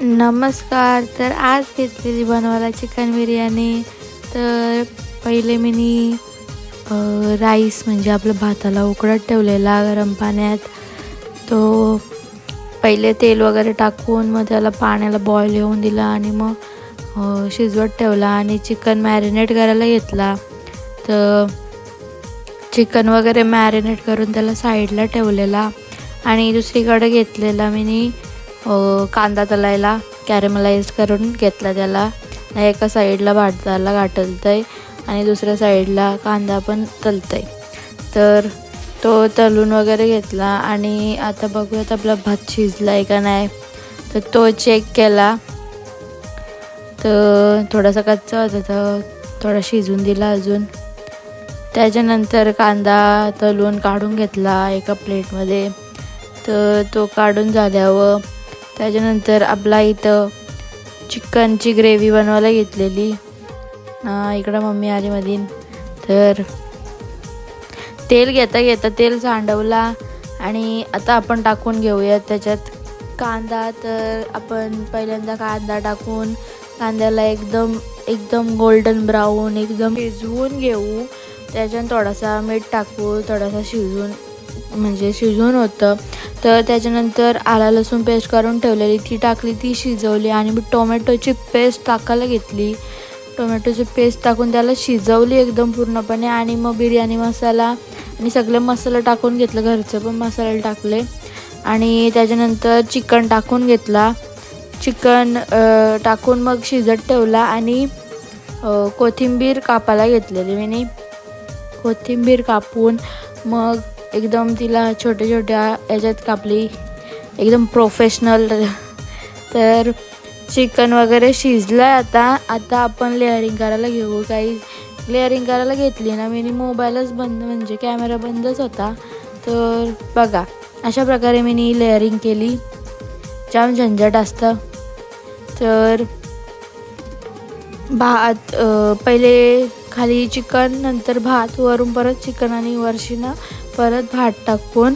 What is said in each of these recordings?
नमस्कार. तर आज घेतलेली बनवायला चिकन बिर्याणी. तर पहिले मी राईस म्हणजे आपलं भाताला उकडत ठेवलेला गरम पाण्यात. तो पहिले तेल वगैरे टाकून मग त्याला पाण्याला बॉईल येऊन दिला आणि मग शिजवत ठेवला आणि चिकन मॅरिनेट करायला घेतला. तर चिकन वगैरे मॅरिनेट करून त्याला साईडला ठेवलेला आणि दुसरीकडे घेतलेला मी कांदा तळायला कॅरेमलाइज करून घेतला. त्याला एका साईडला भाताला घाटलतं आहे आणि दुसऱ्या साईडला कांदा पण तळतं आहे. तर तो तळून वगैरे घेतला आणि आता बघूयात आपला भात शिजला आहे का नाही. तर तो चेक केला तर थोडासा कच्चा होता तर थोडा शिजून दिला अजून. त्याच्यानंतर कांदा तळून काढून घेतला एका प्लेटमध्ये. तर तो काढून झाल्यावर त्याच्यानंतर आपला इथं चिकनची ग्रेव्ही बनवायला घेतलेली. इकडं मम्मी आली मधीन. तर तेल घेता तेल सांडवला आणि आता आपण टाकून घेऊयात त्याच्यात कांदा. तर आपण पहिल्यांदा कांदा टाकून कांद्याला एकदम गोल्डन ब्राऊन एकदम शिजवून घेऊ. त्याच्यात थोडासा मीठ टाकू, थोडासा शिजून होतं. तर त्याच्यानंतर आला लसूण पेस्ट करून ठेवलेली ती टाकली, ती शिजवली आणि मी टोमॅटोची पेस्ट टाकायला घेतली. टोमॅटोची पेस्ट टाकून त्याला शिजवली एकदम पूर्णपणे आणि मग बिर्याणी मसाला आणि सगळे मसाला टाकून घेतलं, घरचं पण मसाले टाकले आणि त्याच्यानंतर चिकन टाकून घेतला. चिकन टाकून मग शिजत ठेवला आणि कोथिंबीर कापायला घेतलेली मी. कोथिंबीर कापून मग एकदम तिला छोट्या याच्यात कापली एकदम प्रोफेशनल. तर चिकन वगैरे शिजलं आहे. आता आपण लेअरिंग करायला घेऊ. काही लेअरिंग करायला घेतली ना मी, मोबाईलच बंद म्हणजे कॅमेरा बंदच होता. तर बघा अशा प्रकारे मी लेअरिंग केली. जाम झंझट असतं. तर भात पहिले खाली चिकन, नंतर भात, वरून परत चिकन आणि वरशीनं परत भात टाकून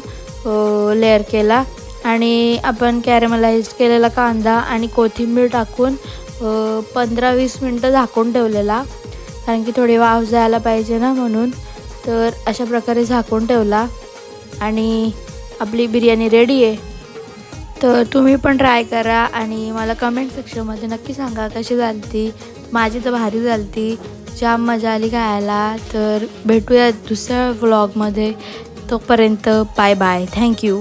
लेअर केला आणि आपण कॅरेमलाइज केलेला कांदा आणि कोथिंबीर टाकून 15-20 मिनटं झाकून ठेवलेला, कारण की थोडी वाफ जायला पाहिजे ना म्हणून. तर अशा प्रकारे झाकून ठेवला आणि आपली बिर्याणी रेडी आहे. तर तुम्ही पण ट्राय करा आणि मला कमेंट सेक्शनमध्ये नक्की सांगा कशी झाली ती. माझी तर भारी झाली ती, जाम मजा आली खायला. तर भेटूया दुसऱ्या व्लॉगमध्ये. तोपर्यंत बाय बाय. थँक्यू.